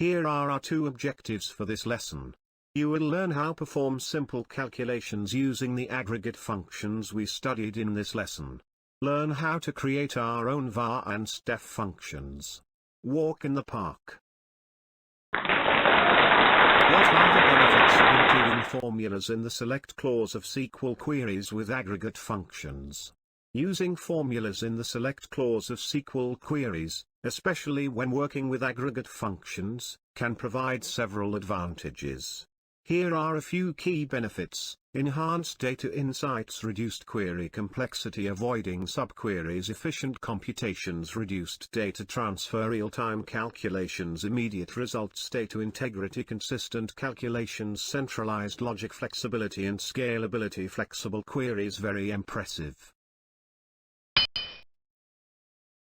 Here are our two objectives for this lesson. You will learn how to perform simple calculations using the aggregate functions we studied in this lesson. Learn how to create our own var and step functions. Walk in the park. What are the benefits of including formulas in the select clause of SQL queries with aggregate functions? Using formulas in the select clause of SQL queries, especially when working with aggregate functions, can provide several advantages. Here are a few key benefits: enhanced data insights, reduced query complexity, avoiding subqueries, efficient computations, reduced data transfer, real-time calculations, immediate results, data integrity, consistent calculations, centralized logic, flexibility and scalability. Flexible queries, very impressive.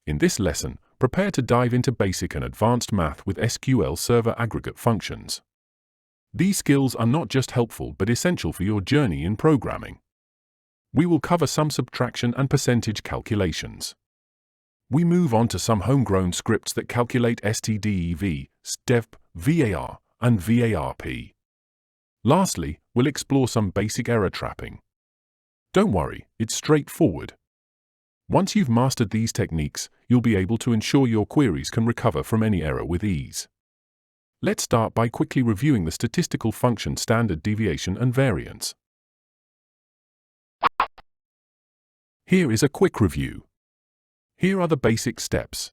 In this lesson, prepare to dive into basic and advanced math with SQL Server aggregate functions. These skills are not just helpful but essential for your journey in programming. We will cover some subtraction and percentage calculations. We move on to some homegrown scripts that calculate stdev, step, var, and varp. Lastly, we'll explore some basic error trapping. Don't worry, it's straightforward. Once you've mastered these techniques, you'll be able to ensure your queries can recover from any error with ease. Let's start by quickly reviewing the statistical function standard deviation and variance. Here is a quick review. Here are the basic steps.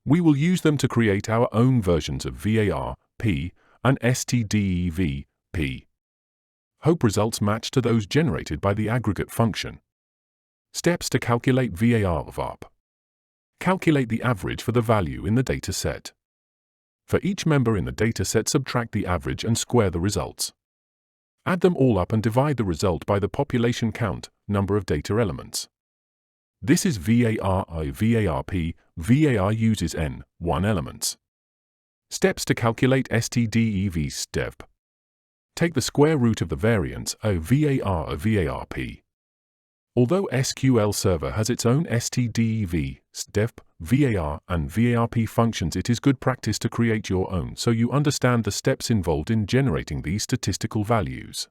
We will use them to create our own versions of var, p, and stdev, p. Hope results match to those generated by the aggregate function. Steps to calculate varp. Calculate the average for the value in the data set. For each member in the dataset, subtract the average and square the results. Add them all up and divide the result by the population count, number of data elements. This is varp. Var uses n(1) elements. Steps to calculate stdev step. Take the square root of the variance var of varp. Although SQL Server has its own stdev, step, var, and varp functions, it is good practice to create your own so you understand the steps involved in generating these statistical values.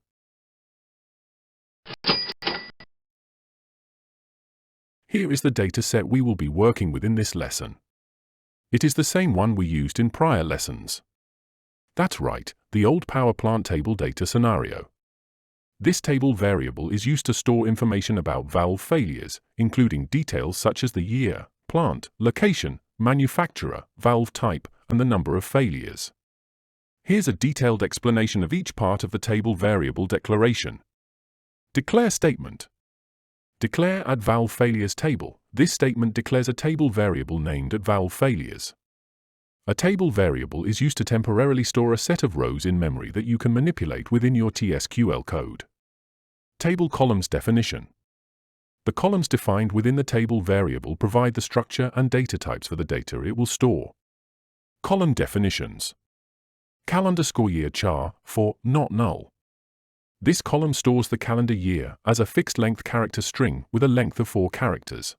Here is the data set we will be working with in this lesson. It is the same one we used in prior lessons. That's right, the old power plant table data scenario. This table variable is used to store information about valve failures, including details such as the year, plant, location, manufacturer, valve type, and the number of failures. Here's a detailed explanation of each part of the table variable declaration. Declare statement. Declare at valve failures table. This statement declares a table variable named at valve failures. A table variable is used to temporarily store a set of rows in memory that you can manipulate within your TSQL code. Table columns definition. The columns defined within the table variable provide the structure and data types for the data it will store. Column definitions. Cal_year char for not null. This column stores the calendar year as a fixed-length character string with a length of 4 characters.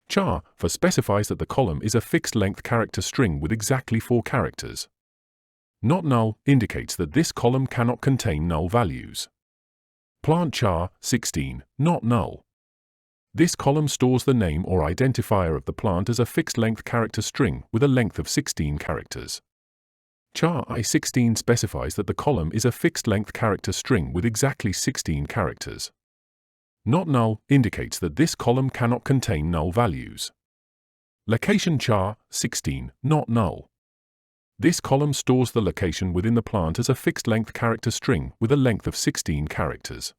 Char for specifies that the column is a fixed-length character string with exactly 4 characters. Not null indicates that this column cannot contain null values. Plant char 16 not null. This column stores the name or identifier of the plant as a fixed-length character string with a length of 16 characters. Char I16 specifies that the column is a fixed-length character string with exactly 16 characters. Not null indicates that this column cannot contain null values. Location char 16 not null. This column stores the location within the plant as a fixed-length character string with a length of 16 characters.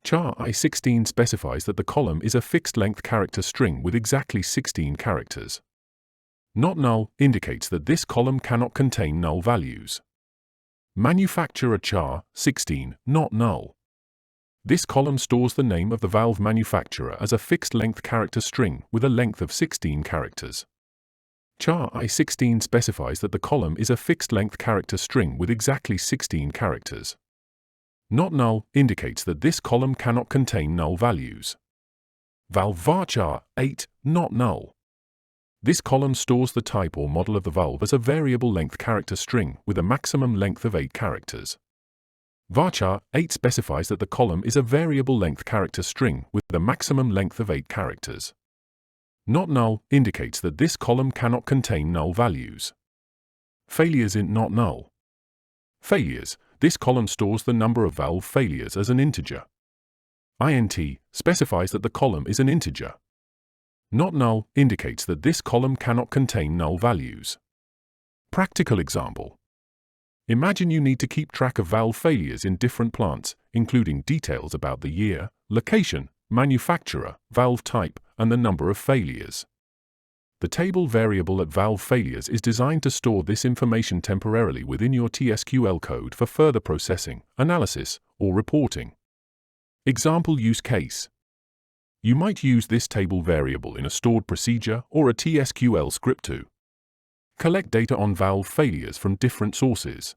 Char I16 specifies that the column is a fixed-length character string with exactly 16 characters. Not null indicates that this column cannot contain null values. Manufacturer char 16 not null. This column stores the name of the valve manufacturer as a fixed-length character string with a length of 16 characters. Char I16 specifies that the column is a fixed-length character string with exactly 16 characters. Not null indicates that this column cannot contain null values. Valve varchar 8 not null. This column stores the type or model of the valve as a variable length character string with a maximum length of 8 characters. Varchar 8 specifies that the column is a variable length character string with a maximum length of 8 characters. Not null indicates that this column cannot contain null values. Failures int not null. Failures. This column stores the number of valve failures as an integer. Int specifies that the column is an integer. Not null indicates that this column cannot contain null values. Practical example. Imagine you need to keep track of valve failures in different plants, including details about the year, location, manufacturer, valve type, and the number of failures. The table variable at valve failures is designed to store this information temporarily within your TSQL code for further processing, analysis, or reporting. Example use case. You might use this table variable in a stored procedure or a TSQL script to collect data on valve failures from different sources,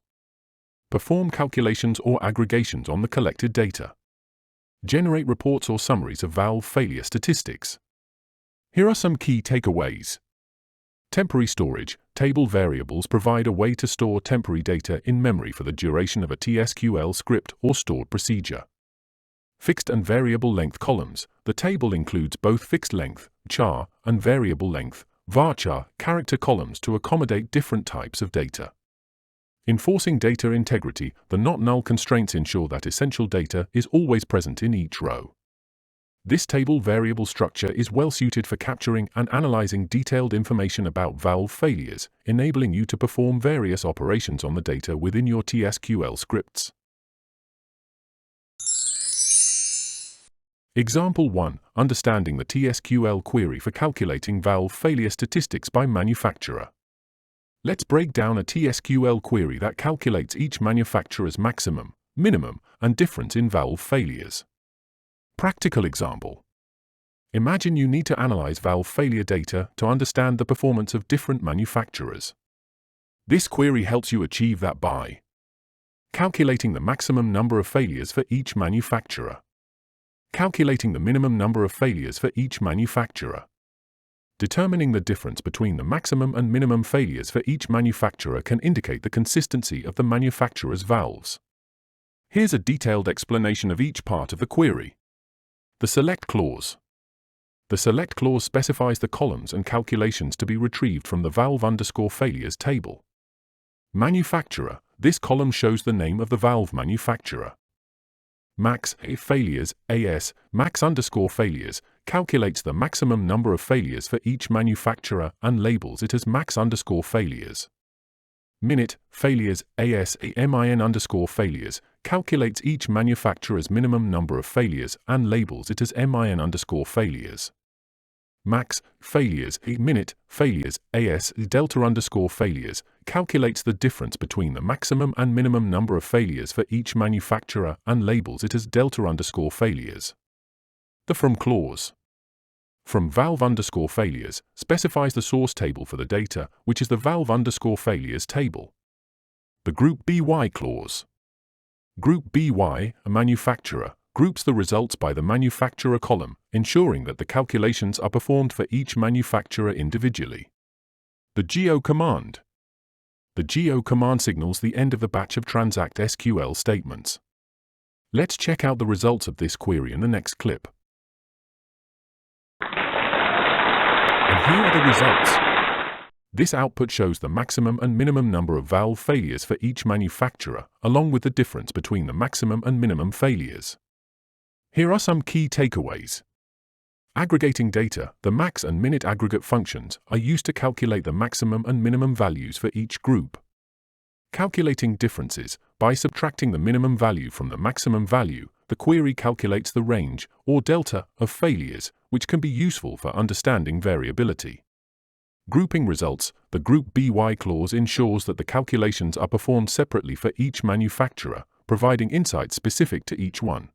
perform calculations or aggregations on the collected data, generate reports or summaries of valve failure statistics. Here are some key takeaways. Temporary storage. Table variables provide a way to store temporary data in memory for the duration of a TSQL script or stored procedure. Fixed and variable length columns. The table includes both fixed length, char, and variable length, varchar, character columns to accommodate different types of data. Enforcing data integrity. The not null constraints ensure that essential data is always present in each row. This table variable structure is well suited for capturing and analyzing detailed information about valve failures, enabling you to perform various operations on the data within your TSQL scripts. Example 1. Understanding the TSQL query for calculating valve failure statistics by manufacturer. Let's break down a TSQL query that calculates each manufacturer's maximum, minimum, and difference in valve failures. Practical example. Imagine you need to analyze valve failure data to understand the performance of different manufacturers. This query helps you achieve that by calculating the maximum number of failures for each manufacturer, calculating the minimum number of failures for each manufacturer, determining the difference between the maximum and minimum failures for each manufacturer can indicate the consistency of the manufacturer's valves. Here's a detailed explanation of each part of the query. The select clause. The select clause specifies the columns and calculations to be retrieved from the valve_failures table. Manufacturer. This column shows the name of the valve manufacturer. Max failures, AS, max_failures, calculates the maximum number of failures for each manufacturer and labels it as max_failures. Minute failures, AS, min_failures, calculates each manufacturer's minimum number of failures and labels it as min_failures. Max failures, minute failures, AS, delta_failures, calculates the difference between the maximum and minimum number of failures for each manufacturer and labels it as delta_failures. The from clause. From valve_failures specifies the source table for the data, which is the valve_failures table. The group by clause. Group by, a manufacturer, groups the results by the manufacturer column, ensuring that the calculations are performed for each manufacturer individually. The go command. The go command signals the end of the batch of transact SQL statements. Let's check out the results of this query in the next clip. And here are the results. This output shows the maximum and minimum number of valve failures for each manufacturer, along with the difference between the maximum and minimum failures. Here are some key takeaways. Aggregating data. The max and minute aggregate functions are used to calculate the maximum and minimum values for each group. Calculating differences. By subtracting the minimum value from the maximum value, the query calculates the range, or delta, of failures, which can be useful for understanding variability. Grouping results. The group by clause ensures that the calculations are performed separately for each manufacturer, providing insights specific to each one.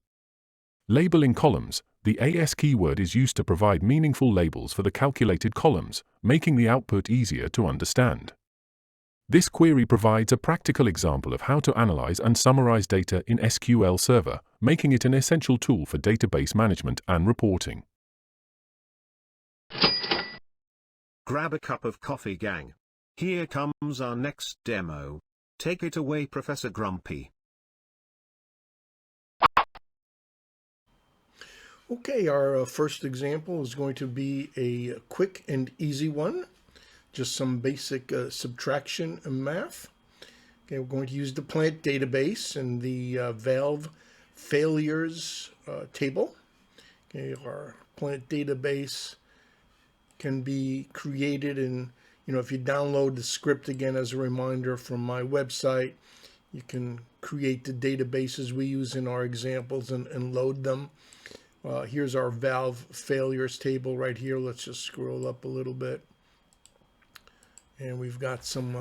Labeling columns. The AS keyword is used to provide meaningful labels for the calculated columns, making the output easier to understand. This query provides a practical example of how to analyze and summarize data in SQL Server, making it an essential tool for database management and reporting. Grab a cup of coffee, gang. Here comes our next demo. Take it away, Professor Grumpy. Okay, our first example is going to be a quick and easy one. Just some basic subtraction and math. Okay, we're going to use the plant database and the valve failures table. Okay, our plant database can be created in, if you download the script, again, as a reminder, from my website, you can create the databases we use in our examples and load them. Here's our valve failures table right here. Let's just scroll up a little bit. And we've got some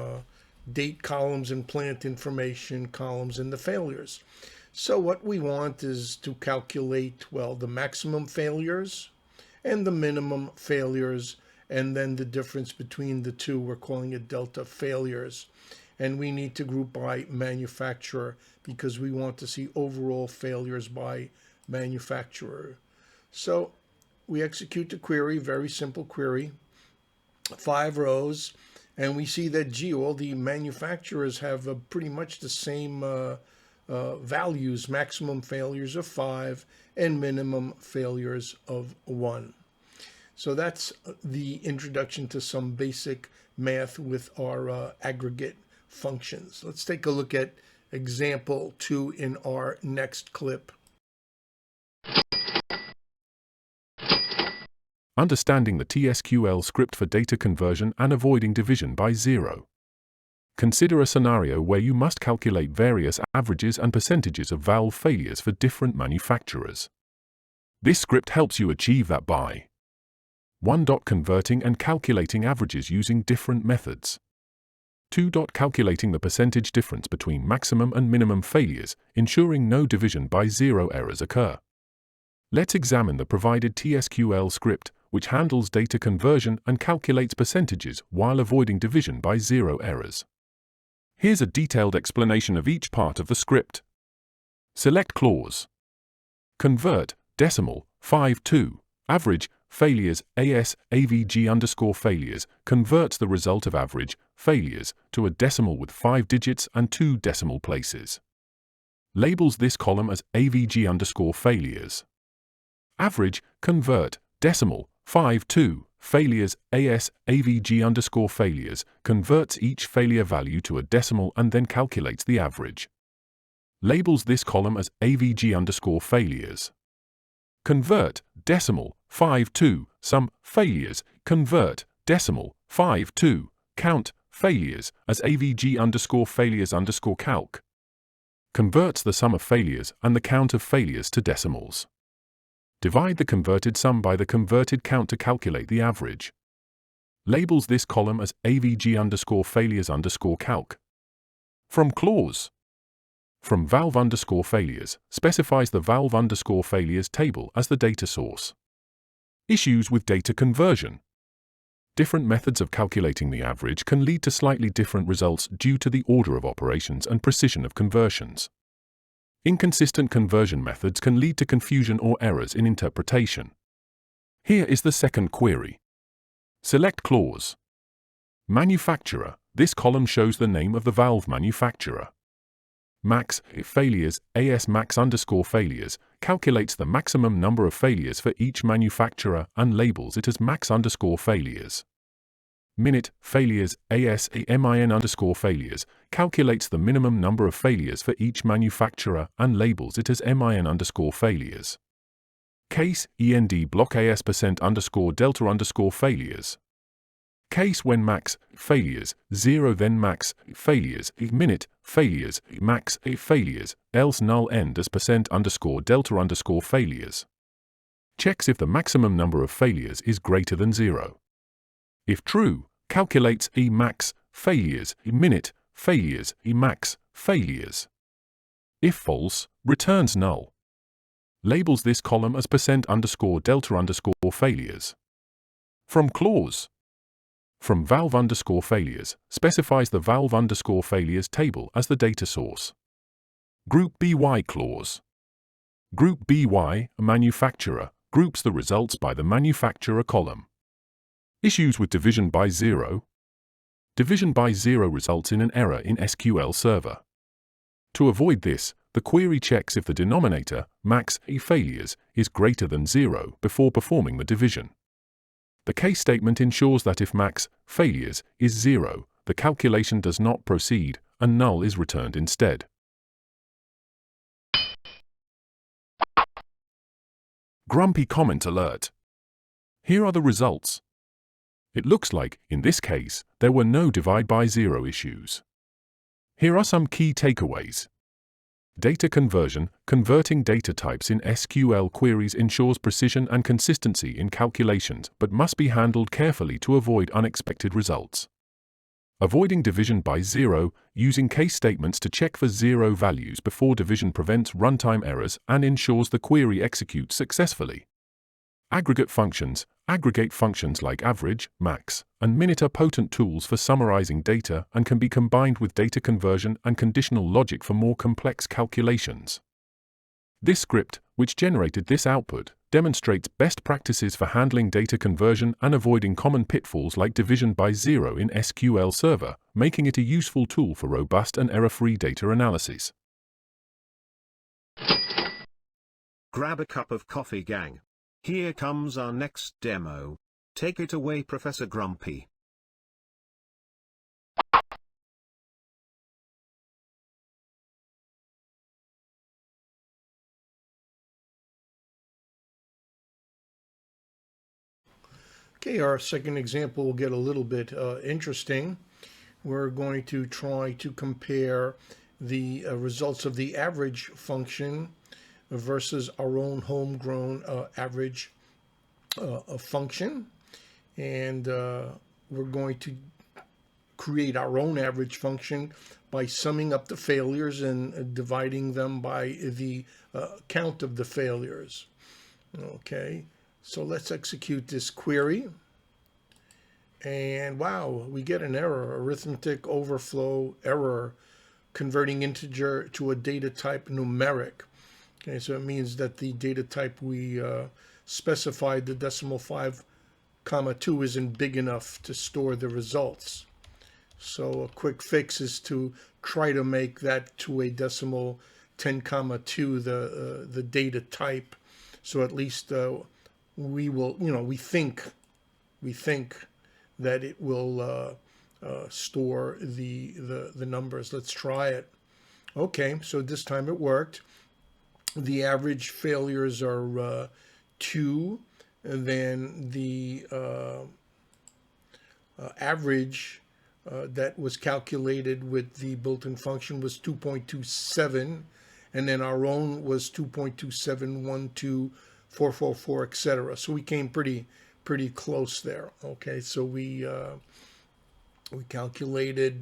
date columns and plant information columns in the failures. So what we want is to calculate, well, the maximum failures and the minimum failures, and then the difference between the two, we're calling it delta failures. And we need to group by manufacturer because we want to see overall failures by manufacturer. So we execute the query, very simple query, 5 rows, and we see that, gee, all the manufacturers have pretty much the same values, maximum failures of 5 and minimum failures of 1. So that's the introduction to some basic math with our aggregate functions. Let's take a look at example 2 in our next clip. Understanding the TSQL script for data conversion and avoiding division by zero. Consider a scenario where you must calculate various averages and percentages of valve failures for different manufacturers. This script helps you achieve that by 1. Converting and calculating averages using different methods. 2. Calculating the percentage difference between maximum and minimum failures, ensuring no division by zero errors occur. Let's examine the provided TSQL script, which handles data conversion and calculates percentages while avoiding division by zero errors. Here's a detailed explanation of each part of the script. Select clause. Convert, decimal, 5-2, average, failures, AS/AVG_failures, converts the result of average, failures, to a decimal with 5 digits and 2 decimal places. Labels this column as AVG_failures. Average, convert, decimal, 5-2, failures, AS/AVG_failures, converts each failure value to a decimal and then calculates the average. Labels this column as AVG_failures. Convert, decimal, 5-2, sum, failures, convert, decimal, 5-2, count, failures, as AVG_failures_calc. Converts the sum of failures and the count of failures to decimals. Divide the converted sum by the converted count to calculate the average. Labels this column as AVG_failures_calc. From clause. From valve_failures, specifies the valve_failures table as the data source. Issues with data conversion. Different methods of calculating the average can lead to slightly different results due to the order of operations and precision of conversions. Inconsistent conversion methods can lead to confusion or errors in interpretation. Here is the second query. Select clause. Manufacturer. This column shows the name of the valve manufacturer. Max, failures, AS_max_failures, calculates the maximum number of failures for each manufacturer and labels it as max_failures. Minute, failures, AS_min_failures, calculates the minimum number of failures for each manufacturer and labels it as min_failures. Case, END block AS%_delta_failures. Case when max, failures, 0 then max, failures, minute, failures, max, failures, else null end as %_delta_failures. Checks if the maximum number of failures is greater than 0. If true, calculates max, failures, minute, failures, max, failures. If false, returns null. Labels this column as %_delta_failures. From clause. From valve_failures, specifies the valve_failures table as the data source. Group BY clause. Group BY, manufacturer, groups the results by the manufacturer column. Issues with division by zero. Division by zero results in an error in SQL Server. To avoid this, the query checks if the denominator, max failures, is greater than 0 before performing the division. The case statement ensures that if max failures is 0, the calculation does not proceed, and null is returned instead. Grumpy comment alert. Here are the results. It looks like, in this case, there were no divide by zero issues. Here are some key takeaways. Data conversion. Converting data types in SQL queries ensures precision and consistency in calculations, but must be handled carefully to avoid unexpected results. Avoiding division by zero. Using case statements to check for zero values before division prevents runtime errors and ensures the query executes successfully. Aggregate functions. Aggregate functions like average, max, and minute are potent tools for summarizing data and can be combined with data conversion and conditional logic for more complex calculations. This script, which generated this output, demonstrates best practices for handling data conversion and avoiding common pitfalls like division by zero in SQL Server, making it a useful tool for robust and error-free data analysis. Grab a cup of coffee, gang. Here comes our next demo. Take it away, Professor Grumpy. Okay, our second example will get a little bit interesting. We're going to try to compare the results of the average function versus our own homegrown average function. And we're going to create our own average function by summing up the failures and dividing them by the count of the failures. Okay, so let's execute this query. And wow, we get an error, arithmetic overflow error, converting integer to a data type numeric. Okay, so it means that the data type we specified, the decimal 5,2, isn't big enough to store the results. So a quick fix is to try to make that to a decimal 10,2 the data type. So at least we will, we think that it will store the numbers. Let's try it. Okay, so this time it worked. The average failures are 2, and then the average that was calculated with the built-in function was 2.27, and then our own was 2.27124444, etc. So we came pretty close there. Okay, so we calculated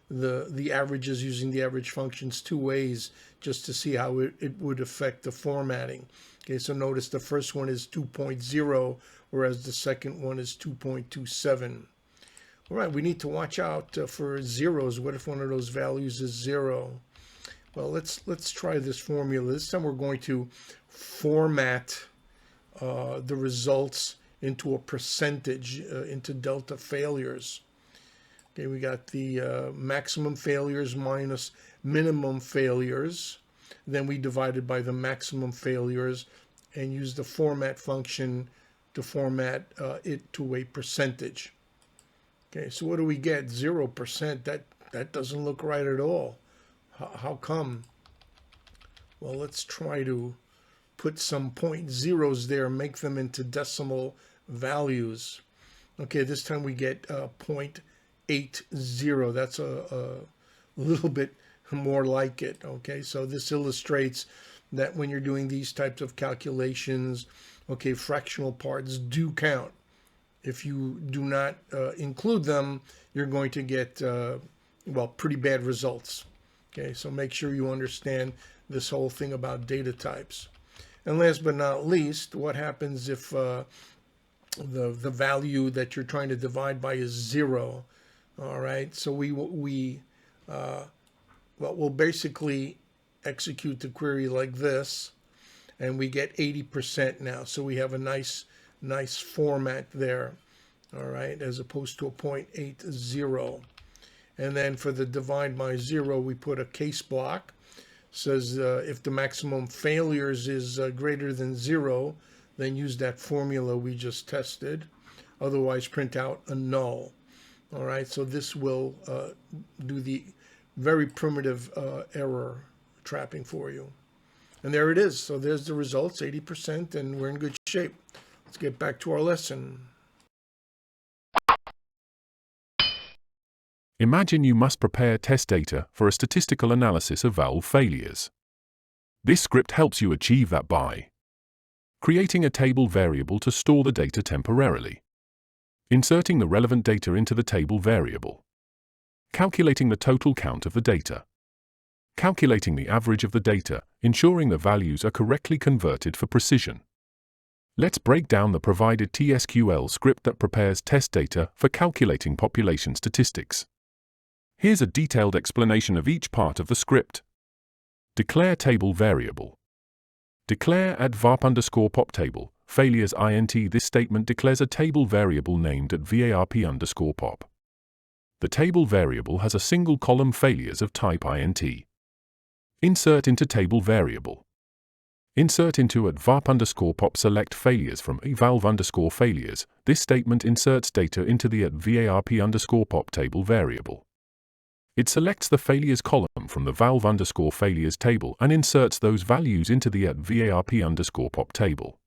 the averages using the average functions two ways just to see how it would affect the formatting. Okay, so notice the first one is 2.0, whereas the second one is 2.27. All right, we need to watch out for zeros. What if one of those values is 0? Well, let's try this formula. This time we're going to format the results into a percentage, into delta failures. Okay, we got the maximum failures minus minimum failures. Then we divided by the maximum failures and use the format function to format it to a percentage. Okay, so what do we get? 0%. That doesn't look right at all. How come? Well, let's try to put some point zeros there, make them into decimal values. Okay, this time we get 0.80. That's a little bit more like it. Okay, so this illustrates that when you're doing these types of calculations, okay, fractional parts do count. If you do not include them, you're going to get, well, pretty bad results. Okay, so make sure you understand this whole thing about data types. And last but not least, what happens if the value that you're trying to divide by is 0? All right, so we'll basically execute the query like this, and we get 80% now. So we have a nice format there. all right, as opposed to a 0.80. And then for the divide by 0, we put a case block. Says if the maximum failures is greater than 0, then use that formula we just tested. Otherwise, print out a null. All right, so this will do the very primitive error trapping for you. And there it is. So there's the results, 80%, and we're in good shape. Let's get back to our lesson. Imagine you must prepare test data for a statistical analysis of valve failures. This script helps you achieve that by creating a table variable to store the data temporarily, inserting the relevant data into the table variable, calculating the total count of the data, calculating the average of the data, ensuring the values are correctly converted for precision. Let's break down the provided TSQL script that prepares test data for calculating population statistics. Here's a detailed explanation of each part of the script. Declare table variable. Declare at varp_pop_table, failures int. This statement declares a table variable named at varp_pop. The table variable has a single column failures of type int. Insert into table variable. Insert into at varp_pop select failures from valve_failures. This statement inserts data into the at varp_pop table variable. It selects the failures column from the valve_failures table and inserts those values into the at varp_pop table.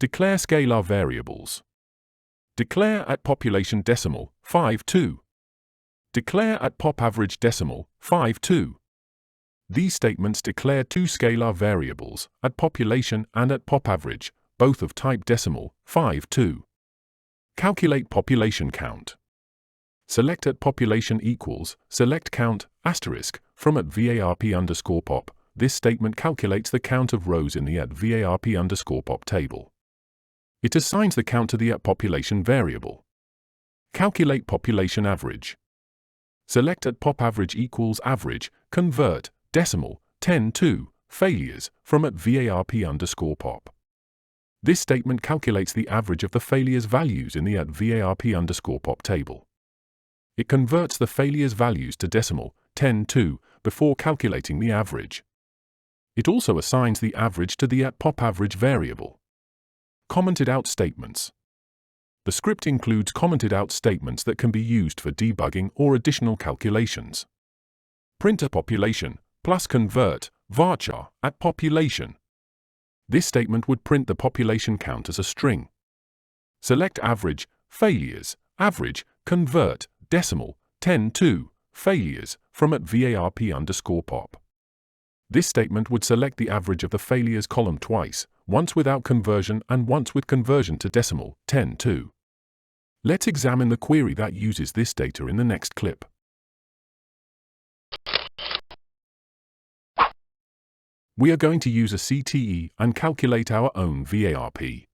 Declare scalar variables. Declare at population decimal 5.2. Declare at pop average decimal 5.2. These statements declare two scalar variables, at population and at pop average, both of type decimal 5.2. Calculate population count. Select at population equals, select count, asterisk, from at varp_pop. This statement calculates the count of rows in the at varp_pop table. It assigns the count to the at population variable. Calculate population average. Select at pop average equals average, convert, decimal, 10.2, failures, from at varp_pop. This statement calculates the average of the failures values in the at varp_pop table. It converts the failures values to decimal, 10.2, before calculating the average. It also assigns the average to the at pop average variable. Commented out statements. The script includes commented out statements that can be used for debugging or additional calculations. Print a population, plus convert, varchar, at population. This statement would print the population count as a string. Select average, failures, average, convert, decimal, 10.2, failures, from at varp_pop. This statement would select the average of the failures column twice, once without conversion and once with conversion to decimal, 10.2. Let's examine the query that uses this data in the next clip. We are going to use a CTE and calculate our own VARP.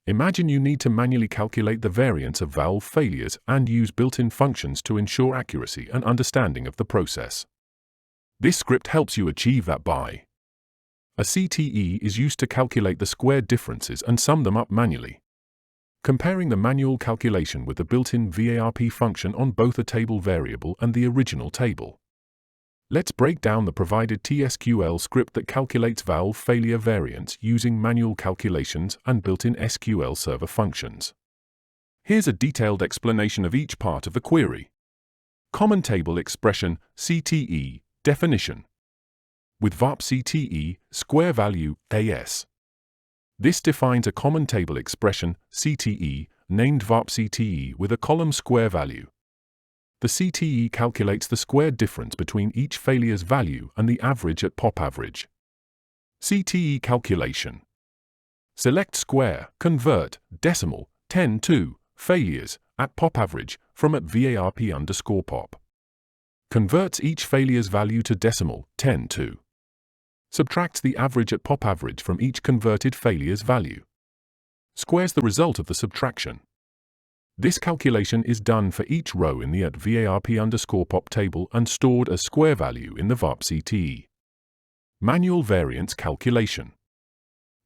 Imagine you need to manually calculate the variance of valve failures and use built-in functions to ensure accuracy and understanding of the process. This script helps you achieve that by a CTE is used to calculate the squared differences and sum them up manually. Comparing the manual calculation with the built-in VARP function on both a table variable and the original table. Let's break down the provided TSQL script that calculates valve failure variance using manual calculations and built-in SQL Server functions. Here's a detailed explanation of each part of the query. Common Table Expression, CTE, definition. With VARP CTE, square value, AS. This defines a common table expression, CTE, named VARP CTE with a column square value. The CTE calculates the squared difference between each failure's value and the average at pop average. CTE calculation. Select square, convert, decimal, 10.2, failures, at pop average, from at varp_pop. Converts each failure's value to decimal, 10.2. Subtracts the average at pop average from each converted failure's value. Squares the result of the subtraction. This calculation is done for each row in the at varp_pop table and stored as square value in the VARP CTE. Manual variance calculation.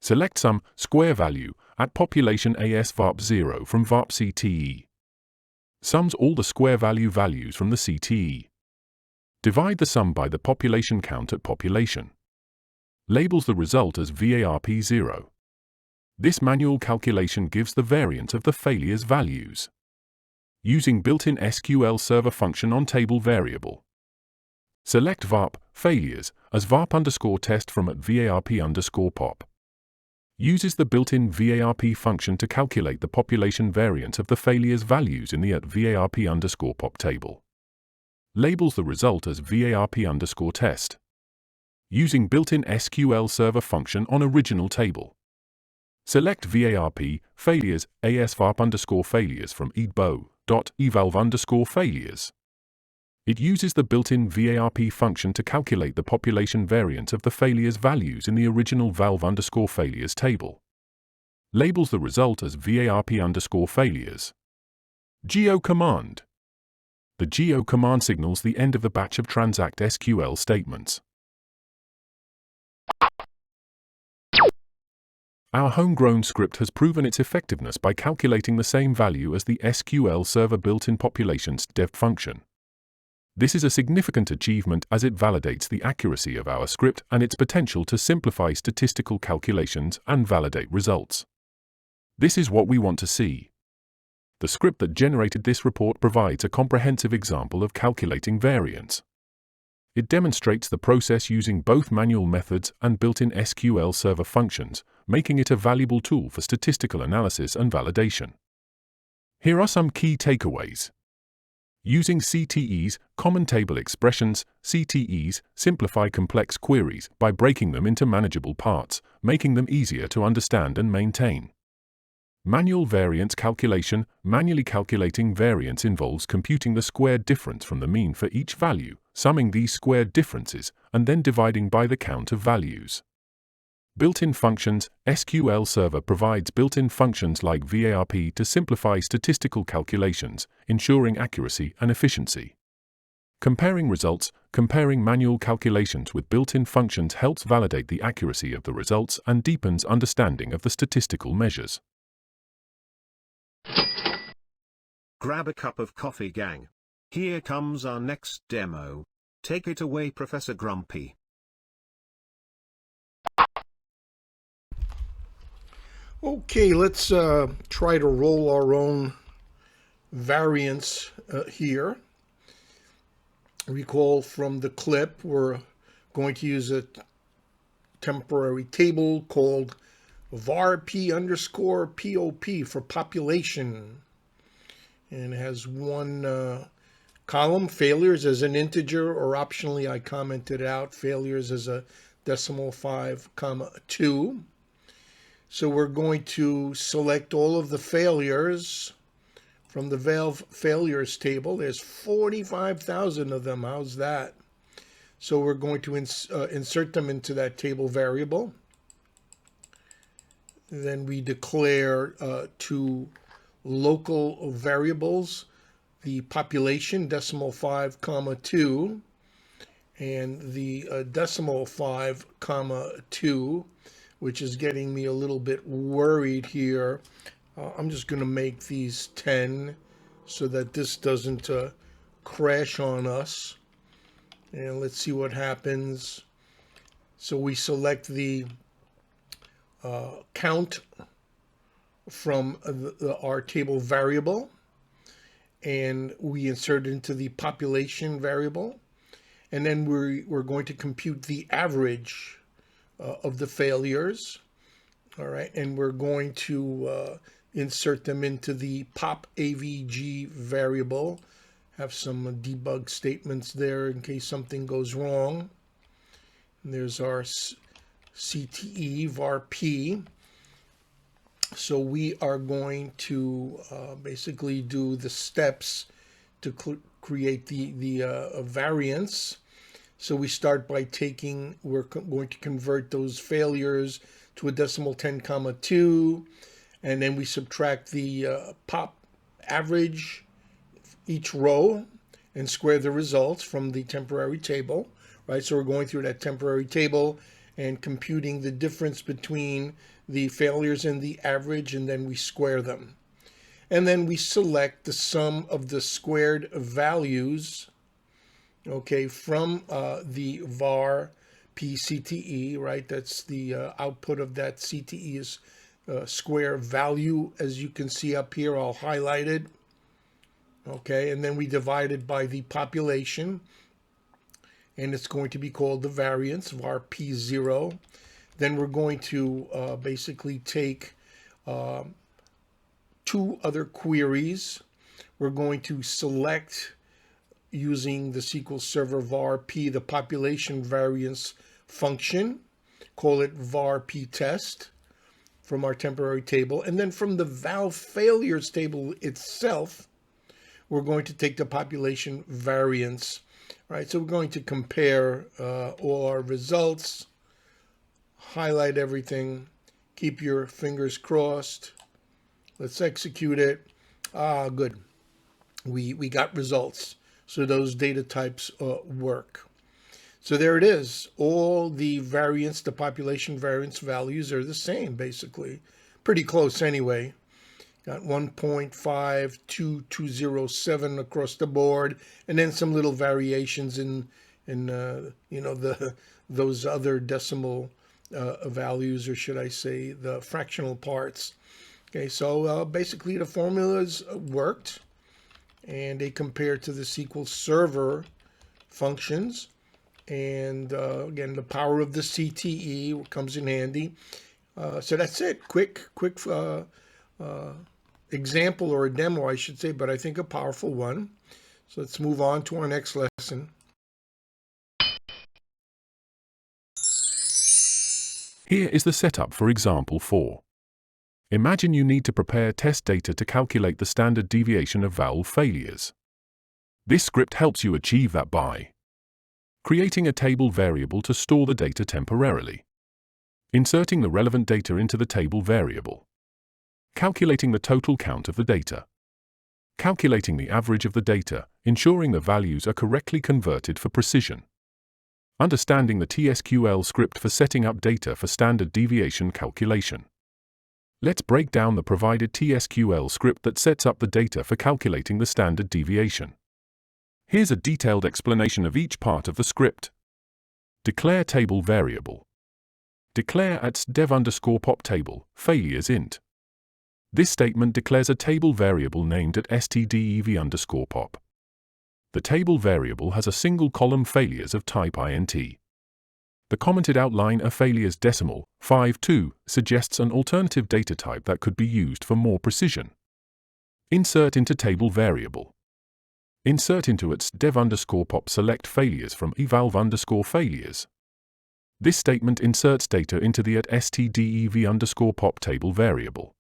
Select some square value at population AS varp 0 from varp CTE. Sums all the square value values from the CTE. Divide the sum by the population count at population. Labels the result as VARP 0. This manual calculation gives the variance of the failures values. Using built-in SQL server function on table variable. Select varp failures as varp_test from at varp_pop. Uses the built-in VARP function to calculate the population variance of the failures values in the at varp_pop table. Labels the result as varp_test. Using built-in SQL server function on original table. Select VARP failures as varp_failures from edbo.evalve_failures. It uses the built-in VARP function to calculate the population variance of the failures values in the original valve_failures table. Labels the result as VARP_failures. GO command. The GO command signals the end of the batch of transact SQL statements. Our homegrown script has proven its effectiveness by calculating the same value as the SQL server built-in populations dev function. This is a significant achievement as it validates the accuracy of our script and its potential to simplify statistical calculations and validate results. This is what we want to see. The script that generated this report provides a comprehensive example of calculating variance. It demonstrates the process using both manual methods and built-in SQL server functions, making it a valuable tool for statistical analysis and validation. Here are some key takeaways. Using CTEs, common table expressions, CTEs simplify complex queries by breaking them into manageable parts, making them easier to understand and maintain. Manual variance calculation. Manually calculating variance involves computing the squared difference from the mean for each value, summing these squared differences, and then dividing by the count of values. Built-in functions. SQL Server provides built-in functions like VARP to simplify statistical calculations, ensuring accuracy and efficiency. Comparing results. Comparing manual calculations with built-in functions helps validate the accuracy of the results and deepens understanding of the statistical measures. Grab a cup of coffee, gang. Here comes our next demo. Take it away, Professor Grumpy. Okay, let's try to roll our own variance here. Recall from the clip, we're going to use a temporary table called varp_pop for population. And it has one column, failures as an integer, or optionally I commented out failures as a decimal 5,2. So we're going to select all of the failures from the valve failures table. There's 45,000 of them. How's that? So we're going to insert them into that table variable. Then we declare two local variables, the population decimal 5,2 and the decimal 5,2, which is getting me a little bit worried here. I'm just going to make these 10 so that this doesn't crash on us. And let's see what happens. So we select the count from our table variable, and we insert it into the population variable. And then we're going to compute the average of the failures. All right, and we're going to insert them into the pop avg variable. Have some debug statements there in case something goes wrong. And there's our CTE varp. So we are going to basically do the steps to create the variance. So we start by we're going to convert those failures to a decimal 10,2, and then we subtract the pop average each row and square the results from the temporary table, right? So we're going through that temporary table and computing the difference between the failures and the average, and then we square them. And then we select the sum of the squared values, okay, from the var p-CTE, right? That's the output of that CTE is square value, as you can see up here, all highlighted. Okay, and then we divide it by the population, and it's going to be called the variance, var p0. Then we're going to basically take two other queries. We're going to select, using the SQL Server var p, the population variance function, call it var p test from our temporary table. And then from the valve failures table itself, we're going to take the population variance, right? So we're going to compare all our results, highlight everything, keep your fingers crossed. Let's execute it. Good. We got results. So those data types work. So there it is. All the variance, the population variance values are the same, basically. Pretty close anyway. Got 1.52207 across the board, and then some little variations in you know, those other decimal values, or should I say the fractional parts. Okay, so basically the formulas worked, and they compare to the SQL Server functions. And again, the power of the CTE comes in handy. So that's it. Quick example, or a demo, I should say, but I think a powerful one. So let's move on to our next lesson. Here is the setup for example 4. Imagine you need to prepare test data to calculate the standard deviation of valve failures. This script helps you achieve that by creating a table variable to store the data temporarily, inserting the relevant data into the table variable, calculating the total count of the data, calculating the average of the data, ensuring the values are correctly converted for precision, understanding the TSQL script for setting up data for standard deviation calculation. Let's break down the provided TSQL script that sets up the data for calculating the standard deviation. Here's a detailed explanation of each part of the script. Declare table variable. Declare at dev_pop table failures int. This statement declares a table variable named at stdev_pop. The table variable has a single column failures of type int. The commented outline of failures decimal 52 suggests an alternative data type that could be used for more precision. Insert into table variable. Insert into its dev_pop select failures from evalve_failures. This statement inserts data into the at stdev_pop table variable.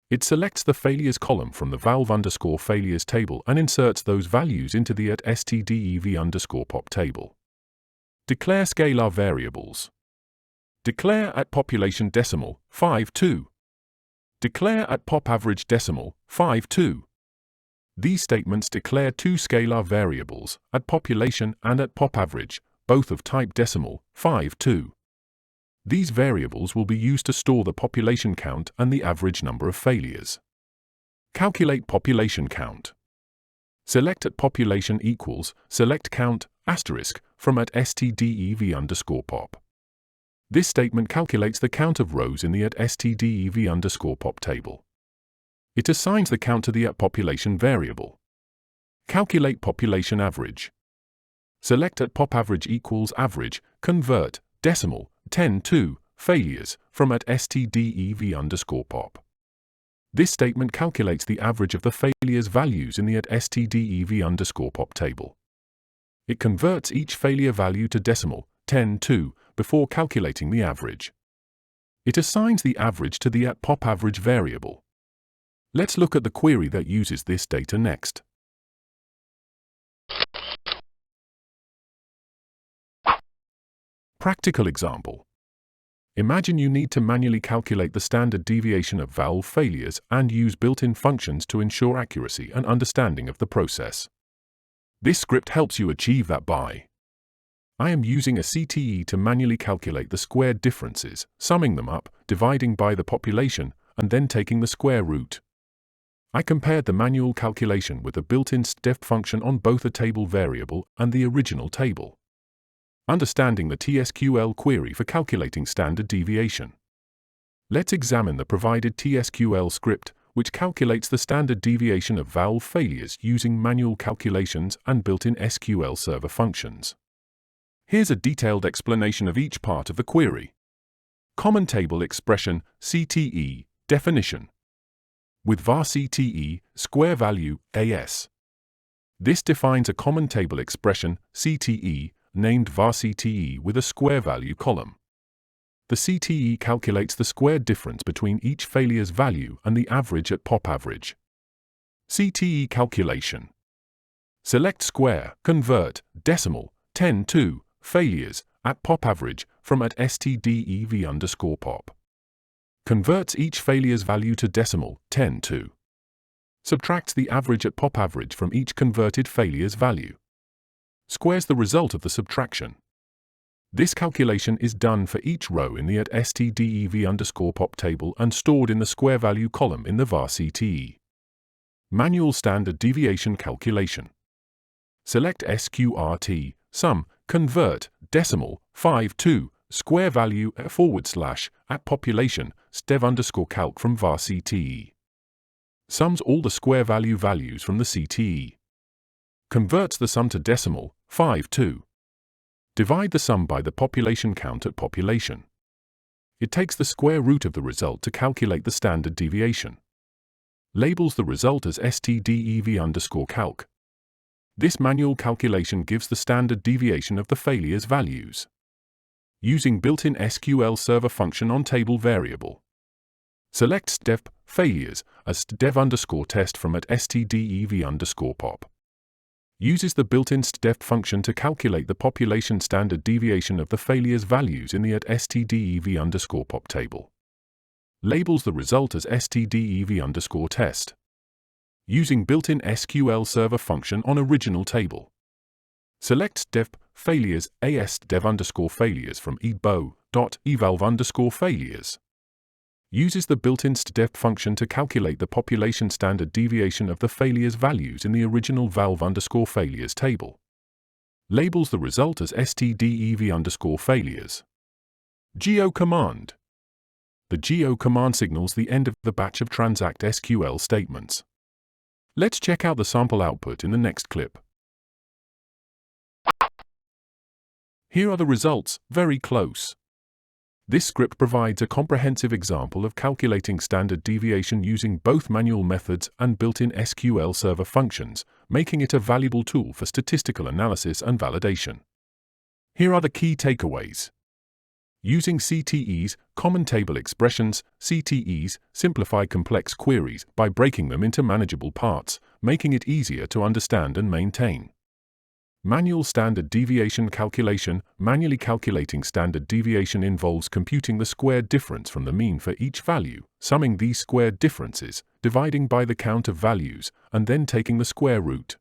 It selects the failures column from the valve_failures table and inserts those values into the at stdev_pop table. Declare scalar variables. Declare at population decimal 52. Declare at pop average decimal 52. These statements declare two scalar variables, at population and at pop average, both of type decimal 52. These variables will be used to store the population count and the average number of failures. Calculate population count. Select at population equals, select count, asterisk, from at stdev_pop. This statement calculates the count of rows in the at stdev_pop table. It assigns the count to the at population variable. Calculate population average. Select at pop average equals average, convert, decimal, 10 to, failures, from at stdev_pop. This statement calculates the average of the failures values in the at stdev_pop table. It converts each failure value to decimal, 10 to, before calculating the average. It assigns the average to the at pop average variable. Let's look at the query that uses this data next. Practical example. Imagine you need to manually calculate the standard deviation of valve failures and use built-in functions to ensure accuracy and understanding of the process. This script helps you achieve that by I am using a CTE to manually calculate the square differences, summing them up, dividing by the population, and then taking the square root. I compared the manual calculation with a built-in step function on both a table variable and the original table. Understanding the TSQL query for calculating standard deviation. Let's examine the provided TSQL script, which calculates the standard deviation of valve failures using manual calculations and built-in SQL server functions. Here's a detailed explanation of each part of the query. Common Table Expression, CTE, definition. With var CTE, square value, AS. This defines a common table expression, CTE, named var CTE with a square value column. The CTE calculates the square difference between each failure's value and the average at pop average. CTE calculation. Select square, convert, decimal, 10 to, failures, at pop average, from at stdev_pop. Converts each failure's value to decimal, 10 to. Subtracts the average at pop average from each converted failure's value. Squares the result of the subtraction. This calculation is done for each row in the at stdev_pop table and stored in the square value column in the var CTE. Manual standard deviation calculation. Select SQRT, sum, convert, decimal, 5 to, square value, / at population, stev_calc from var CTE. Sums all the square value values from the CTE. Converts the sum to decimal, 5 to. Divide the sum by the population count at population. It takes the square root of the result to calculate the standard deviation. Labels the result as stdev_calc. This manual calculation gives the standard deviation of the failure's values. Using built-in SQL server function on table variable. Select step failures as dev_test from at stdev_pop. Uses the built-in step function to calculate the population standard deviation of the failure's values in the at stdev_pop table. Labels the result as stdev_test. Using built-in SQL server function on original table. Select step failures as dev_failures from evalve_failures. Uses the built-in step function to calculate the population standard deviation of the failure's values in the original valve_failures table. Labels the result as stdev_failures. GO command. The GO command signals the end of the batch of transact SQL statements. Let's check out the sample output in the next clip. Here are the results, very close. This script provides a comprehensive example of calculating standard deviation using both manual methods and built-in SQL server functions, making it a valuable tool for statistical analysis and validation. Here are the key takeaways. Using CTEs, common table expressions, CTEs simplify complex queries by breaking them into manageable parts, making it easier to understand and maintain. Manual standard deviation calculation. Manually calculating standard deviation involves computing the square difference from the mean for each value, summing these square differences, dividing by the count of values, and then taking the square root.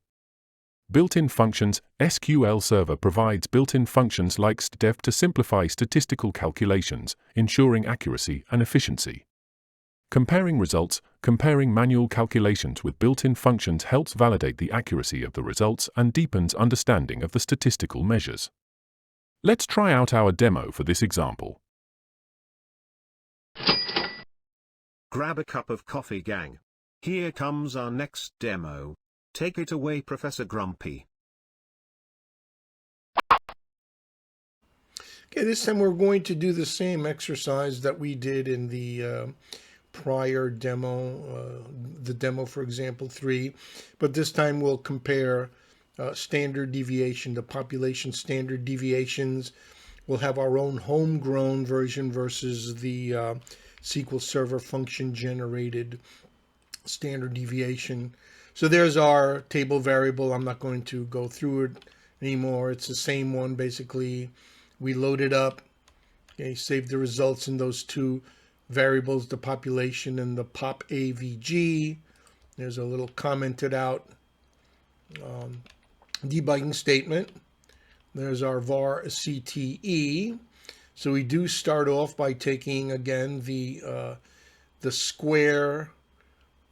Built-in functions. SQL Server provides built-in functions like stdef to simplify statistical calculations, ensuring accuracy and efficiency. Comparing results. Comparing manual calculations with built-in functions helps validate the accuracy of the results and deepens understanding of the statistical measures. Let's try out our demo for this example. Grab a cup of coffee, gang. Here comes our next demo. Take it away, Professor Grumpy. Okay, this time we're going to do the same exercise that we did in the prior demo, the demo for example 3, but this time we'll compare standard deviation, the population standard deviations. We'll have our own homegrown version versus the SQL Server function generated standard deviation. So there's our table variable. I'm not going to go through it anymore. It's the same one basically. We load it up, okay, save the results in those two variables, the population and the pop AVG. There's a little commented out debugging statement. There's our var CTE. So we do start off by taking again the square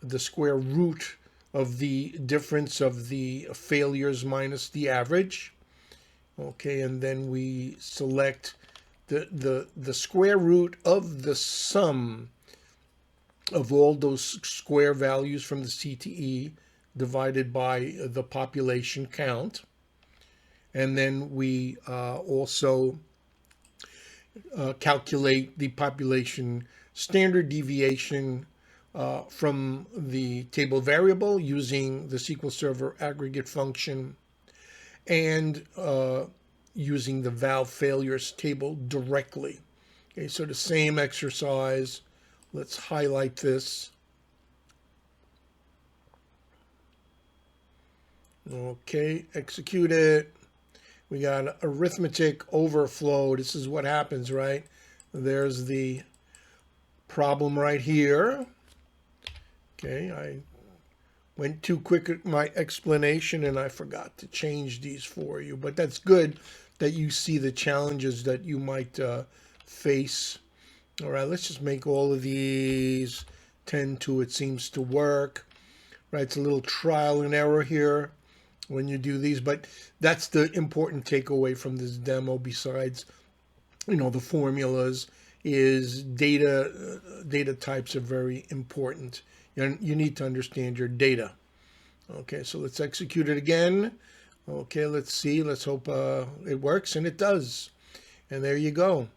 root of the difference of the failures minus the average. Okay, and then we select the square root of the sum of all those square values from the CTE divided by the population count. And then we also calculate the population standard deviation from the table variable using the SQL Server aggregate function and using the valve failures table directly. Okay, so the same exercise. Let's highlight this. Okay, execute it. We got arithmetic overflow. This is what happens, right? There's the problem right here. Okay, I went too quick at my explanation and I forgot to change these for you. But that's good that you see the challenges that you might face. All right, let's just make all of these 10 to it seems to work. Right, it's a little trial and error here when you do these, but that's the important takeaway from this demo. Besides, the formulas, is data types are very important. You need to understand your data. Okay, so let's execute it again. Okay, let's see. Let's hope it works, and it does. And there you go.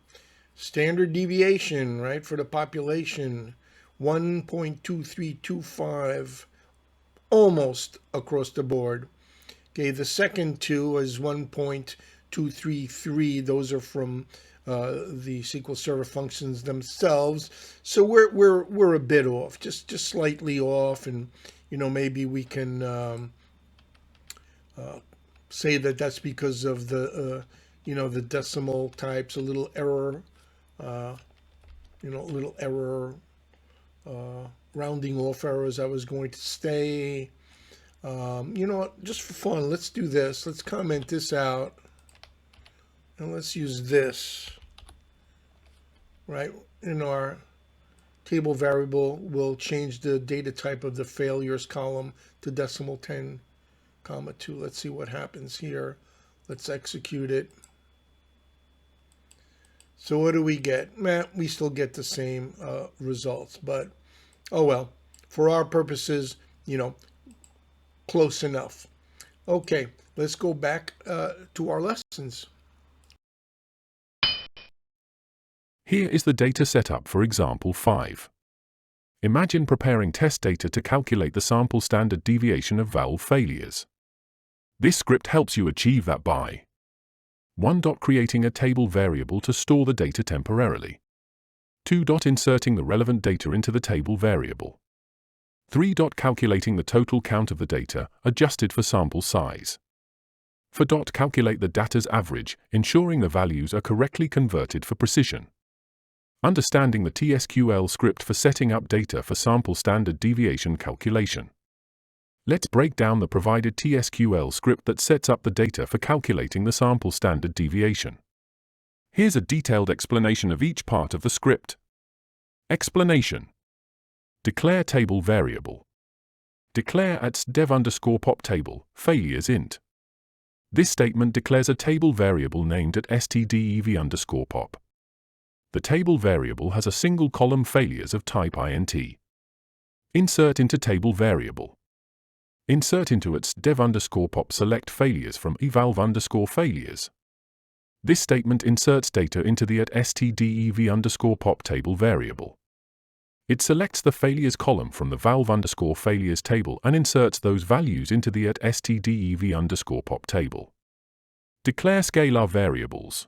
Standard deviation, right, for the population, 1.2325, almost across the board. Okay, the second two is 1.233. Those are from the SQL Server functions themselves. So we're a bit off, just slightly off, and maybe we can say that that's because of the the decimal types, a little error, rounding off errors. I was going to say. You know what, just for fun, let's do this. Let's comment this out. And let's use this. Right? In our table variable, we'll change the data type of the failures column to decimal 10, comma 2. Let's see what happens here. Let's execute it. So what do we get? We still get the same results, but oh well. For our purposes, close enough. Okay, let's go back to our lessons. Here is the data setup for example 5. Imagine preparing test data to calculate the sample standard deviation of valve failures. This script helps you achieve that by 1. Creating a table variable to store the data temporarily. 2. Inserting the relevant data into the table variable. 3. Calculating the total count of the data, adjusted for sample size. 4. Calculate the data's average, ensuring the values are correctly converted for precision. Understanding the TSQL script for setting up data for sample standard deviation calculation. Let's break down the provided TSQL script that sets up the data for calculating the sample standard deviation. Here's a detailed explanation of each part of the script. Explanation. Declare table variable. Declare at dev_pop table, failures int. This statement declares a table variable named at stdev_pop. The table variable has a single column failures of type int. Insert into table variable. Insert into its dev_pop select failures from evalve_failures. This statement inserts data into the at stdev_pop table variable. It selects the failures column from the valve_failures table and inserts those values into the at stdev_pop table. Declare scalar variables.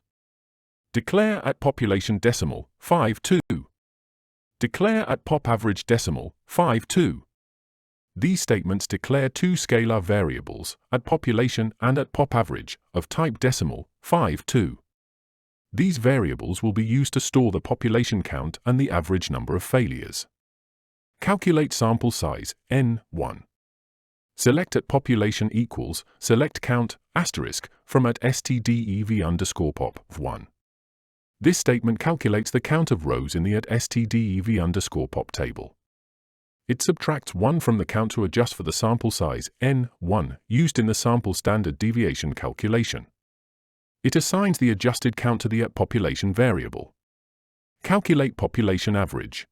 Declare at population decimal 5.2. Declare at pop average decimal 5.2. These statements declare two scalar variables, at population and at pop average, of type decimal 5.2. These variables will be used to store the population count and the average number of failures. Calculate sample size, n1. Select at population equals, select count, asterisk, from at stdev_pop1. This statement calculates the count of rows in the at stdev_pop table. It subtracts 1 from the count to adjust for the sample size, n1, used in the sample standard deviation calculation. It assigns the adjusted count to the at population variable. Calculate population average.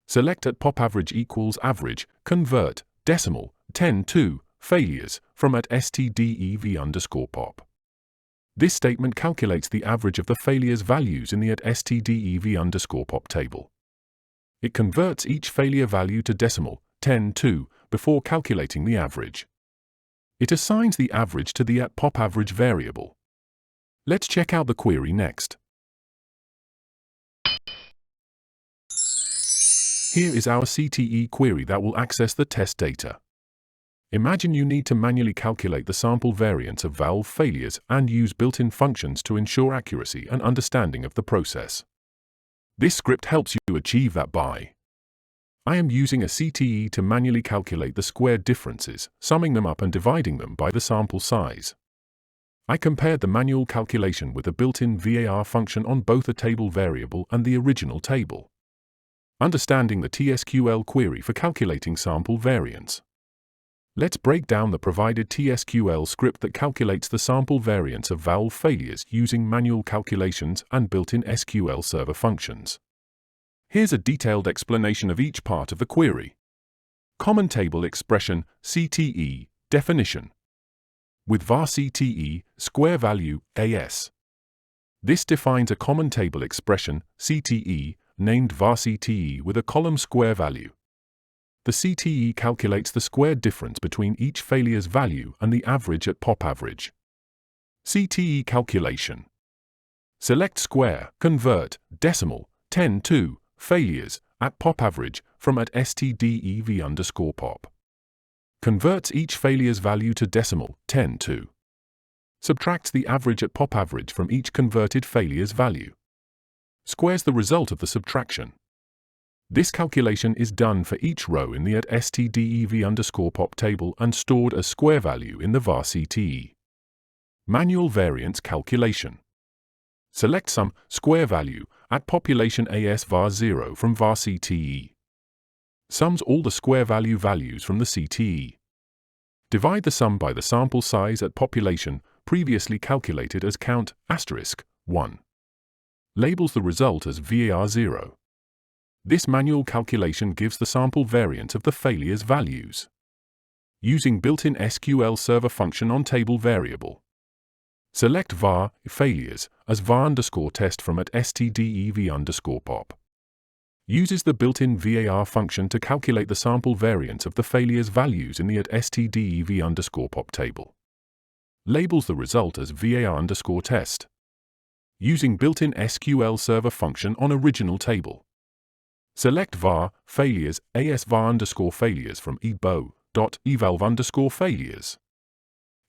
Select at pop average equals average, convert, decimal, 10 to, failures, from at stdev_pop. This statement calculates the average of the failures values in the at stdev_pop table. It converts each failure value to decimal, 10 to, before calculating the average. It assigns the average to the at pop average variable. Let's check out the query next. Here is our CTE query that will access the test data. Imagine you need to manually calculate the sample variance of valve failures and use built-in functions to ensure accuracy and understanding of the process. This script helps you achieve that by: I am using a CTE to manually calculate the squared differences, summing them up and dividing them by the sample size. I compared the manual calculation with a built-in VAR function on both a table variable and the original table. Understanding the TSQL query for calculating sample variance. Let's break down the provided TSQL script that calculates the sample variance of valve failures using manual calculations and built-in SQL server functions. Here's a detailed explanation of each part of the query. Common table expression, CTE, definition. With var CTE, square value, AS. This defines a common table expression, CTE, named var CTE with a column square value. The CTE calculates the squared difference between each failure's value and the average at pop average. CTE calculation. Select square, convert, decimal, 10 to, failures, at pop average, from at stdev_pop. Converts each failure's value to decimal, 10 to. Subtracts the average at pop average from each converted failure's value. Squares the result of the subtraction. This calculation is done for each row in the at stdev_pop table and stored as square value in the var CTE. Manual variance calculation. Select sum, square value, at population AS var 0 from var CTE. Sums all the square value values from the CTE. Divide the sum by the sample size at population, previously calculated as count, asterisk, 1. Labels the result as VAR 0. This manual calculation gives the sample variance of the failure's values. Using built-in SQL server function on table variable. Select var failures as var_test from at stdev_pop. Uses the built-in VAR function to calculate the sample variance of the failure's values in the at stdev_pop table. Labels the result as var_test. Using built-in SQL server function on original table. Select var failures as var_failures from evalve_failures.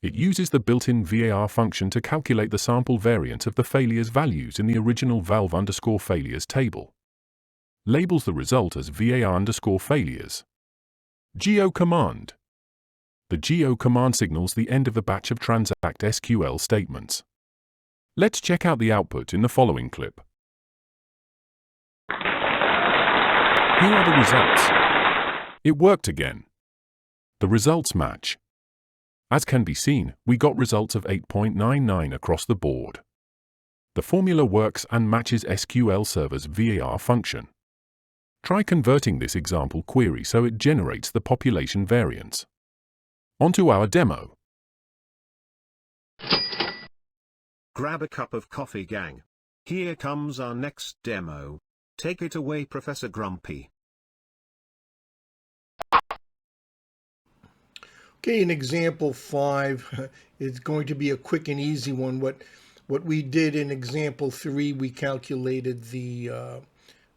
It uses the built-in VAR function to calculate the sample variance of the failure's values in the original valve_failures table. Labels the result as var_failures. GO command. The GO command signals the end of the batch of transact SQL statements. Let's check out the output in the following clip. Here are the results. It worked again. The results match. As can be seen, we got results of 8.99 across the board. The formula works and matches SQL Server's VAR function. Try converting this example query so it generates the population variance. Onto our demo. Grab a cup of coffee, gang. Here comes our next demo. Take it away, Professor Grumpy. Okay, in example 5, it's going to be a quick and easy one. What we did in example 3, we calculated the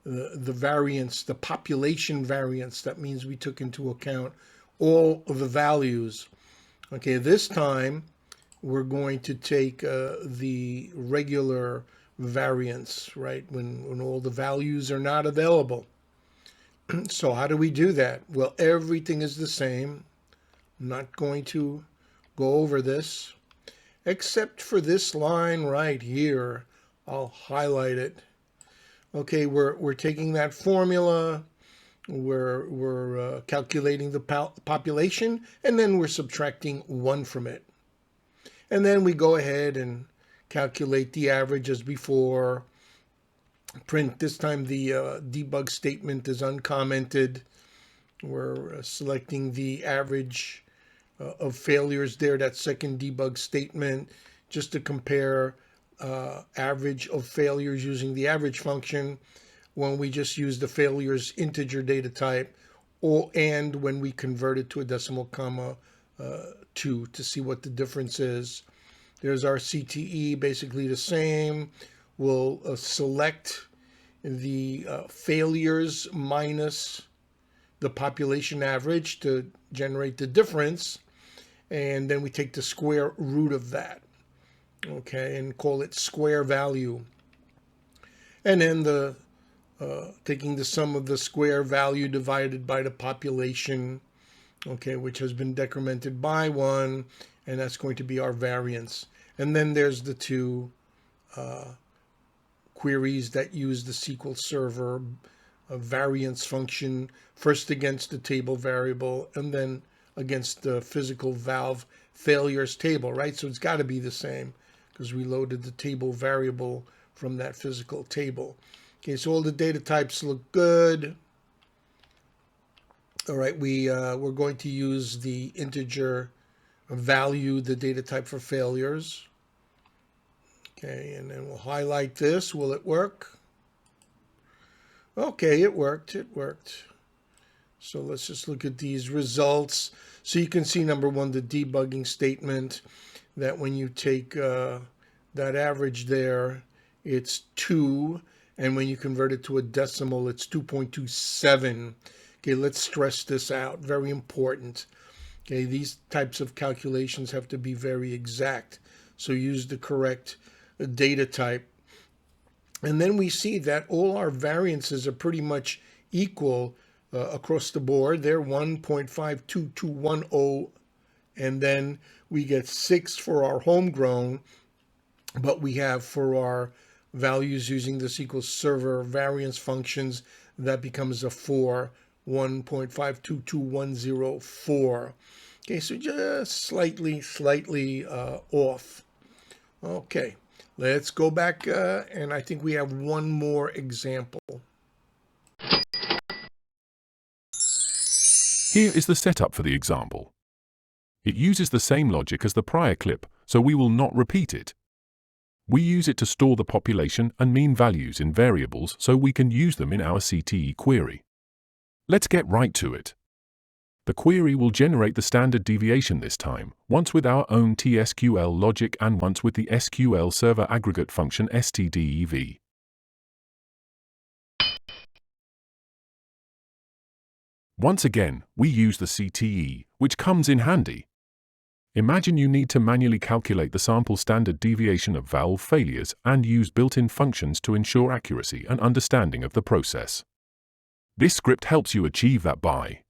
variance, the population variance. That means we took into account all of the values. Okay, this time we're going to take the regular variance, right, when all the values are not available. So how do we do that? Well, everything is the same. Not going to go over this, except for this line right here. I'll highlight it. Okay, we're taking that formula, we're calculating the population, and then we're subtracting 1 from it. And then we go ahead and calculate the average as before. Print, this time the debug statement is uncommented. We're selecting the average of failures there, that second debug statement, just to compare average of failures using the average function when we just use the failures integer data type, and when we convert it to a decimal comma 2 to see what the difference is. There's our CTE, basically the same. We'll select the failures minus the population average to generate the difference, and then we take the square root of that, okay, and call it square value. And then the taking the sum of the square value divided by the population, okay, which has been decremented by 1, and that's going to be our variance. And then there's the two queries that use the SQL Server variance function, first against the table variable and then against the physical valve failures table, right? So it's got to be the same because we loaded the table variable from that physical table. Okay, so all the data types look good. All right, we're going to use the integer value, the data type for failures. Okay, and then we'll highlight this. Will it work? Okay, it worked. It worked. So let's just look at these results. So you can see, number one, the debugging statement, that when you take that average there, it's 2. And when you convert it to a decimal, it's 2.27. Okay, let's stress this out. Very important. Okay, these types of calculations have to be very exact. So use the correct data type. And then we see that all our variances are pretty much equal across the board. They're 1.52210, and then we get 6 for our homegrown, but we have for our values using the SQL Server variance functions, that becomes a 4, 1.522104. Okay, so just slightly off. Okay. Let's go back, and I think we have one more example. Here is the setup for the example. It uses the same logic as the prior clip, so we will not repeat it. We use it to store the population and mean values in variables so we can use them in our CTE query. Let's get right to it. The query will generate the standard deviation this time, once with our own TSQL logic and once with the SQL Server aggregate function stdev. Once again, we use the CTE, which comes in handy. Imagine you need to manually calculate the sample standard deviation of valve failures and use built-in functions to ensure accuracy and understanding of the process. This script helps you achieve that by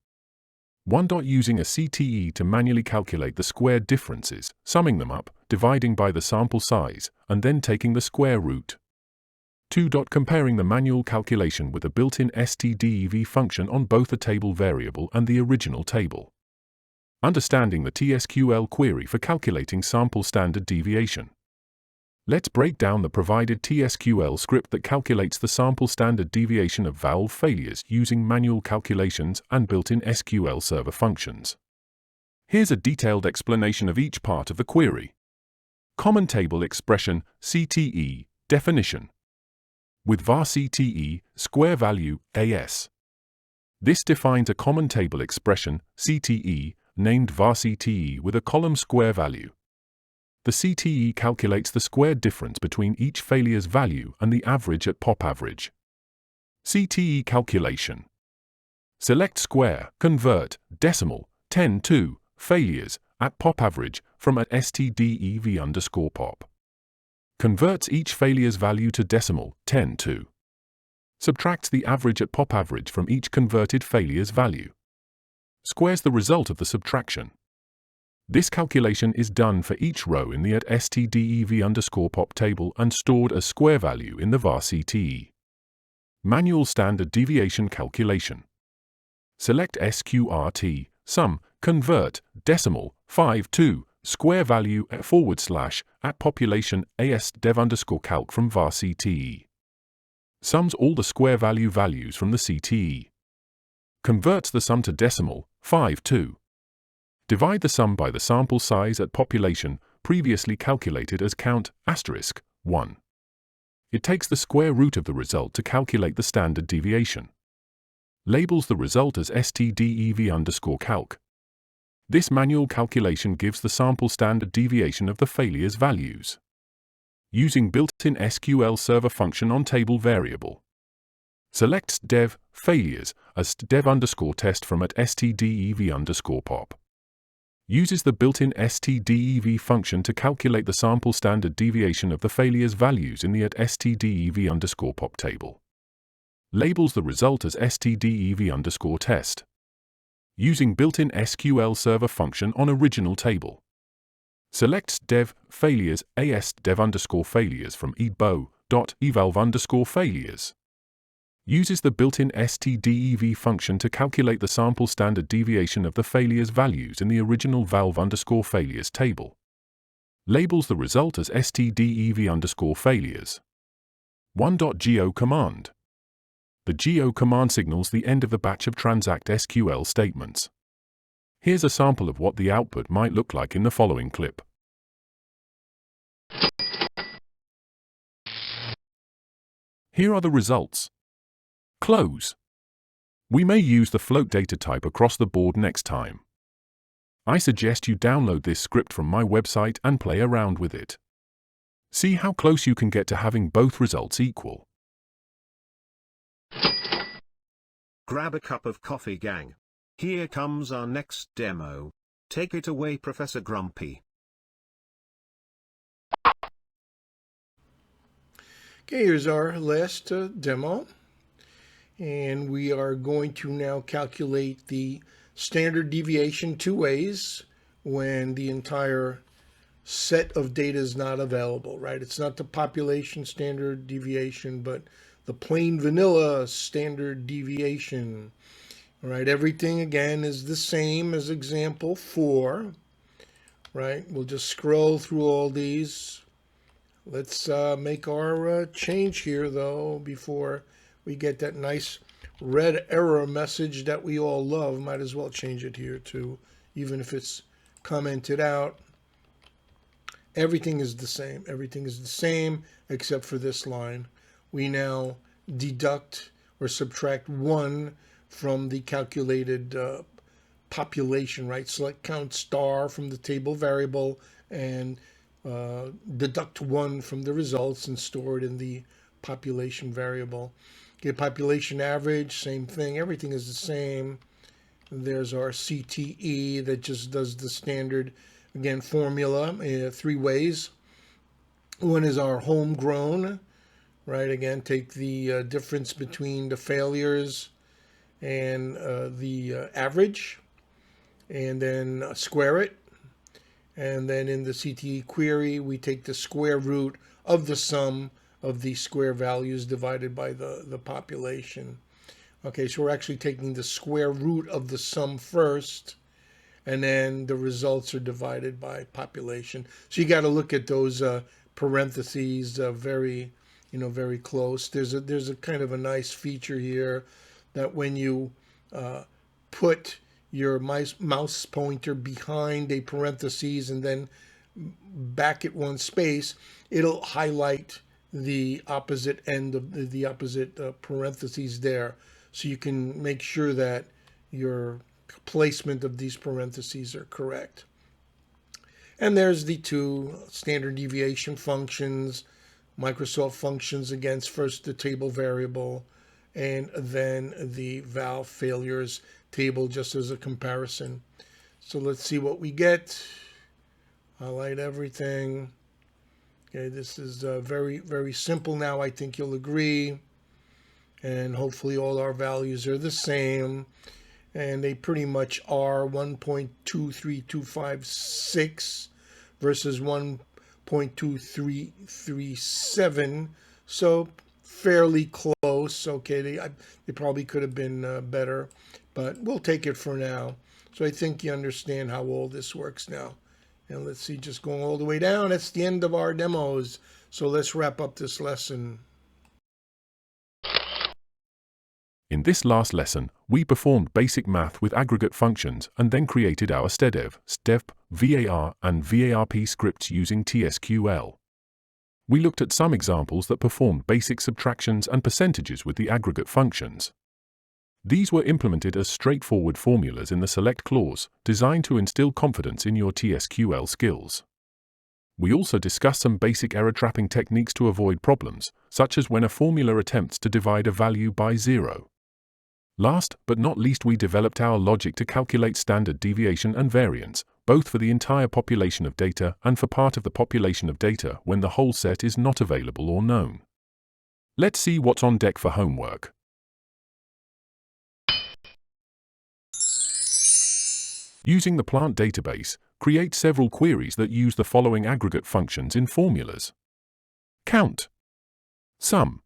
1. Using a CTE to manually calculate the square differences, summing them up, dividing by the sample size, and then taking the square root. 2. Comparing the manual calculation with a built-in stdev function on both the table variable and the original table. Understanding the TSQL query for calculating sample standard deviation. Let's break down the provided TSQL script that calculates the sample standard deviation of valve failures using manual calculations and built-in SQL Server functions. Here's a detailed explanation of each part of the query. Common table expression, CTE, definition. With var CTE, square value, AS. This defines a common table expression, CTE, named var CTE with a column square value. The CTE calculates the square difference between each failure's value and the average at pop average. CTE calculation. Select square, convert, decimal, 10 to, failures, at pop average, from at stdev_pop. Converts each failure's value to decimal, 10 to. Subtracts the average at pop average from each converted failure's value. Squares the result of the subtraction. This calculation is done for each row in the @stdev_pop table and stored as square value in the var CTE. Manual standard deviation calculation. Select SQRT, sum, convert, decimal, 5 to, square value @ population asdev_calc from var CTE. Sums all the square value values from the CTE. Converts the sum to decimal, 5 to. Divide the sum by the sample size at population, previously calculated as count *1. It takes the square root of the result to calculate the standard deviation. Labels the result as stdev_calc. This manual calculation gives the sample standard deviation of the failures values. Using built-in SQL server function on table variable. Selects dev failures as dev_test from @stdev_pop. Uses the built-in stdev function to calculate the sample standard deviation of the failures values in the @stdev_pop table. Labels the result as stdev_test. Using built-in SQL server function on original table. Selects dev failures as dev_failures from edbo.evalve_failures. Uses the built-in stdev function to calculate the sample standard deviation of the failures values in the original valve_failures table. Labels the result as stdev_failures. 1.go command. The go command signals the end of the batch of transact SQL statements. Here's a sample of what the output might look like in the following clip. Here are the results. Close. We may use the float data type across the board next time. I suggest you download this script from my website and play around with it. See how close you can get to having both results equal. Grab a cup of coffee, gang. Here comes our next demo. Take it away, Professor Grumpy. Okay, here's our last demo. And we are going to now calculate the standard deviation two ways when the entire set of data is not available, right? It's not the population standard deviation, but the plain vanilla standard deviation. All right, everything again is the same as example 4, right? We'll just scroll through all these. Let's make our change here, though, before we get that nice red error message that we all love. Might as well change it here too, even if it's commented out. Everything is the same. Everything is the same except for this line. We now deduct or subtract 1 from the calculated population, right? Select count star from the table variable and deduct 1 from the results and store it in the population variable. Okay, population average, same thing. Everything is the same. There's our CTE that just does the standard, again, formula 3 ways. One is our homegrown, right? Again, take the difference between the failures and the average, and then square it. And then in the CTE query, we take the square root of the sum of the square values divided by the population. Okay, so we're actually taking the square root of the sum first, and then the results are divided by population. So you got to look at those parentheses very close. There's a kind of a nice feature here that when you put your mouse pointer behind a parentheses and then back at one space, it'll highlight the opposite end of the opposite parentheses there. So you can make sure that your placement of these parentheses are correct. And there's the 2 standard deviation functions, Microsoft functions against first the table variable and then the valve failures table just as a comparison. So let's see what we get. Highlight everything. Okay, this is very, very simple now, I think you'll agree. And hopefully all our values are the same. and they pretty much are 1.23256 versus 1.2337, so fairly close. Okay, they probably could have been better, but we'll take it for now. So I think you understand how all this works now. And let's see, just going all the way down, that's the end of our demos. So let's wrap up this lesson. In this last lesson, we performed basic math with aggregate functions and then created our stdev, step, var, and varp scripts using TSQL. We looked at some examples that performed basic subtractions and percentages with the aggregate functions. These were implemented as straightforward formulas in the select clause, designed to instill confidence in your TSQL skills. We also discussed some basic error trapping techniques to avoid problems, such as when a formula attempts to divide a value by 0. Last but not least, we developed our logic to calculate standard deviation and variance, both for the entire population of data and for part of the population of data when the whole set is not available or known. Let's see what's on deck for homework. Using the plant database, create several queries that use the following aggregate functions in formulas: count, sum,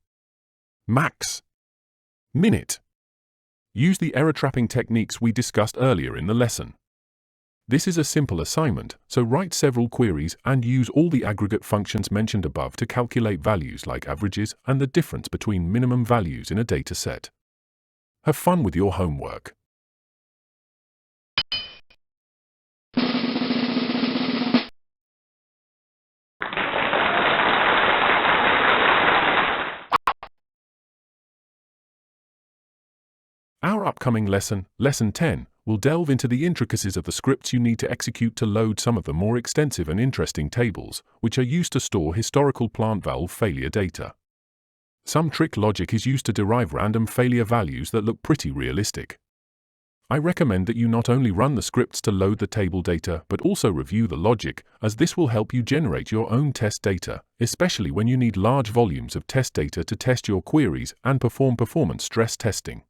max, minute. Use the error trapping techniques we discussed earlier in the lesson. This is a simple assignment, so write several queries and use all the aggregate functions mentioned above to calculate values like averages and the difference between minimum values in a data set. Have fun with your homework. Our upcoming lesson, Lesson 10, will delve into the intricacies of the scripts you need to execute to load some of the more extensive and interesting tables, which are used to store historical plant valve failure data. Some trick logic is used to derive random failure values that look pretty realistic. I recommend that you not only run the scripts to load the table data but also review the logic, as this will help you generate your own test data, especially when you need large volumes of test data to test your queries and perform performance stress testing.